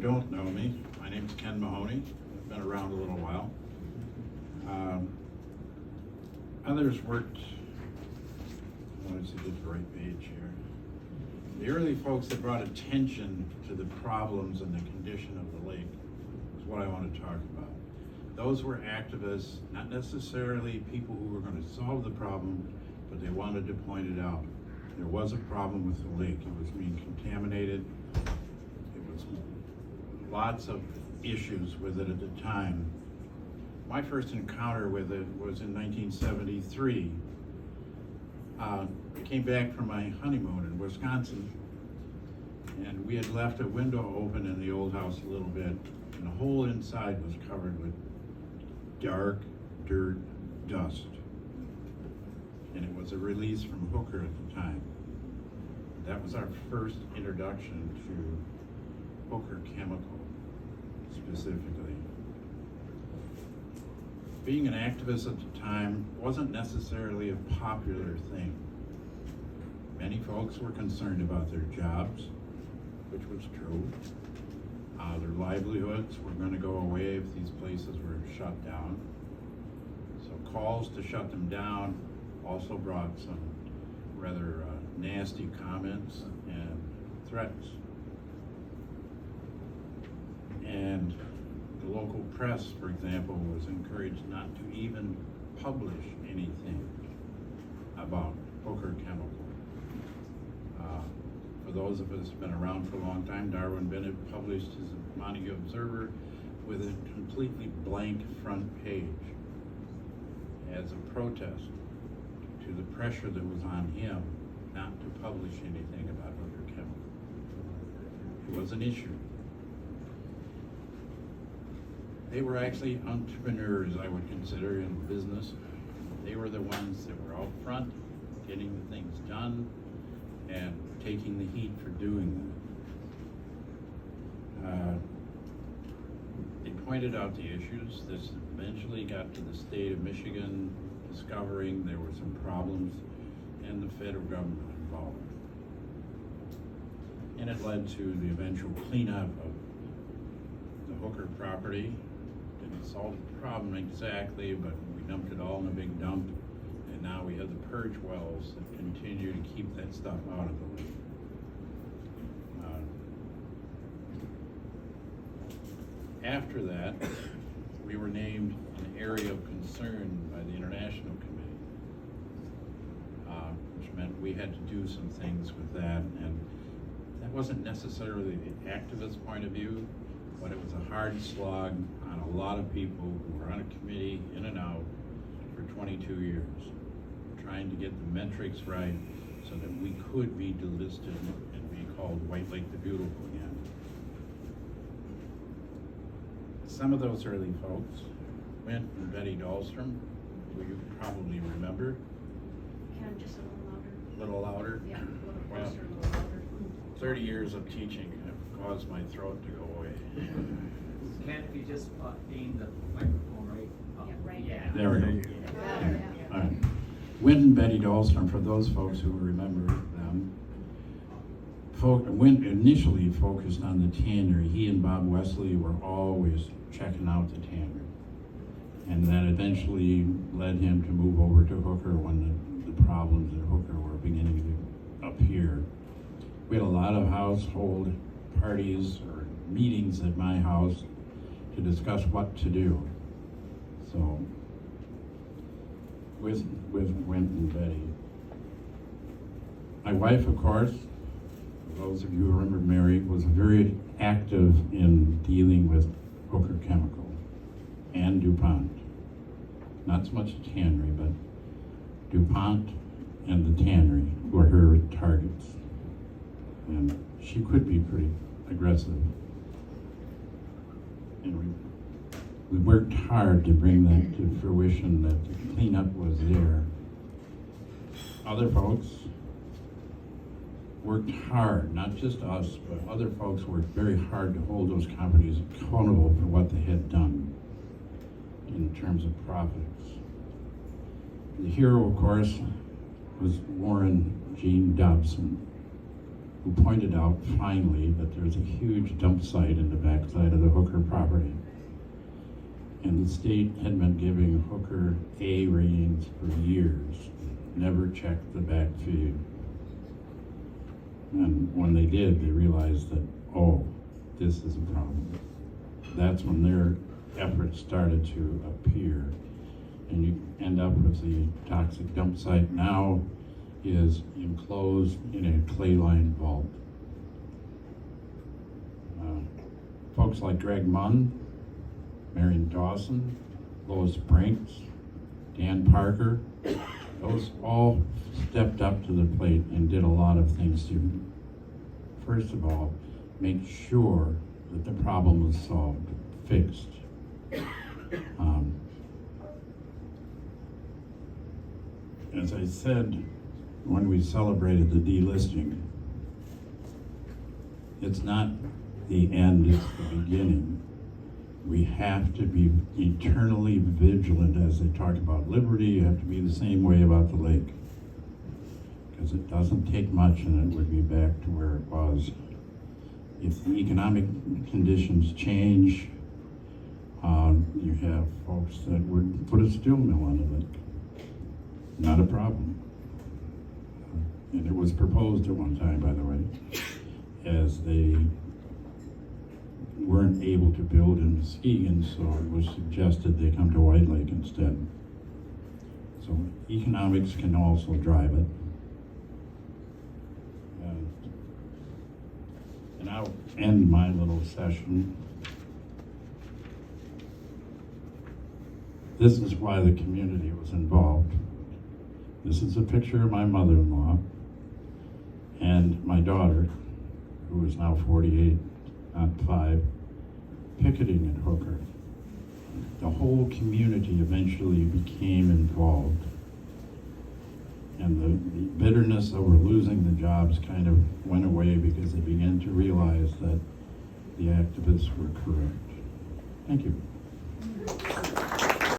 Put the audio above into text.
don't know me, my name is Ken Mahoney. I've been around a little while. Others worked, let's see, get the right page here. The early folks that brought attention to the problems and the condition of the lake is what I want to talk about. Those were activists, not necessarily people who were going to solve the problem, but they wanted to point it out. There was a problem with the lake. It was being contaminated. It was lots of issues with it at the time. My first encounter with it was in 1973. I came back from my honeymoon in Wisconsin, and we had left a window open in the old house a little bit, and the whole inside was covered with dark dirt dust. And it was a release from Hooker at the time. That was our first introduction to Hooker Chemical, specifically. Being an activist at the time wasn't necessarily a popular thing. Many folks were concerned about their jobs, which was true. Their livelihoods were going to go away if these places were shut down. So calls to shut them down also brought some rather nasty comments and threats. And the local press, for example, was encouraged not to even publish anything about Hooker Chemical. For those of us who've been around for a long time, Darwin Bennett published his Montague Observer with a completely blank front page as a protest to the pressure that was on him not to publish anything about Hooker Chemical. It was an issue. They were actually entrepreneurs, I would consider, in business. They were the ones that were out front, getting the things done, and taking the heat for doing them. They pointed out the issues. This eventually got to the state of Michigan, discovering there were some problems, and the federal government involved. And it led to the eventual cleanup of the Hooker property. Didn't solve the problem exactly, but we dumped it all in a big dump, and now we have the purge wells that continue to keep that stuff out of the lake. After that, we were named an area of concern by the International Committee, which meant we had to do some things with that, and that wasn't necessarily the activist point of view, but it was a hard slog on a lot of people who were on a committee, in and out, for 22 years, trying to get the metrics right so that we could be delisted and be called White Lake the Beautiful again. Some of those early folks, Went and Betty Dahlstrom, who you probably remember. Ken, just a A little little louder. louder? Yeah, a little closer, a little louder. 30 years of teaching have caused my throat to go away. Ken, if you just aim the microphone right up. Yeah, right Yeah. There we go. Yeah. All right. Went and Betty Dahlstrom, for those folks who remember them, Went initially focused on the tannery. He and Bob Wesley were always checking out the tannery. And that eventually led him to move over to Hooker when the problems at Hooker were beginning to appear. We had a lot of household parties or meetings at my house to discuss what to do. So, with Went and Betty. My wife, of course, those of you who remember Mary, was very active in dealing with Hooker Chemical and DuPont. Not so much the tannery, but DuPont and the tannery were her targets. And she could be pretty aggressive. And we worked hard to bring that to fruition, that the cleanup was there. Other folks worked hard, not just us, but other folks worked very hard to hold those companies accountable for what they had done in terms of profits. The hero, of course, was Warren G. Dobson, who pointed out finally that there's a huge dump site in the back the state had been giving Hooker A ratings for years, never checked the back feed. And when they did, they realized that, oh, this is a problem. That's when their efforts started to appear. And you end up with the toxic dump site now is enclosed in a clay-lined vault. Folks like Greg Munn, Marion Dawson, Lois Brinks, Dan Parker, those all stepped up to the plate and did a lot of things to, first of all, make sure that the problem was solved, fixed. As I said when we celebrated the delisting, it's not the end, it's the beginning. We have to be eternally vigilant as they talk about liberty. You have to be the same way about the lake. Because it doesn't take much and it would be back to where it was. If the economic conditions change, you have folks that would put a steel mill on the lake. Not a problem. And it was proposed at one time, by the way, as they weren't able to build in Muskegon, so it was suggested they come to White Lake instead. So economics can also drive it. And I'll end my little session. This is why the community was involved. This is a picture of my mother-in-law and my daughter, who is now 48, not 5, picketing at Hooker. The whole community eventually became involved. And the bitterness over losing the jobs kind of went away because they began to realize that the activists were correct. Thank you.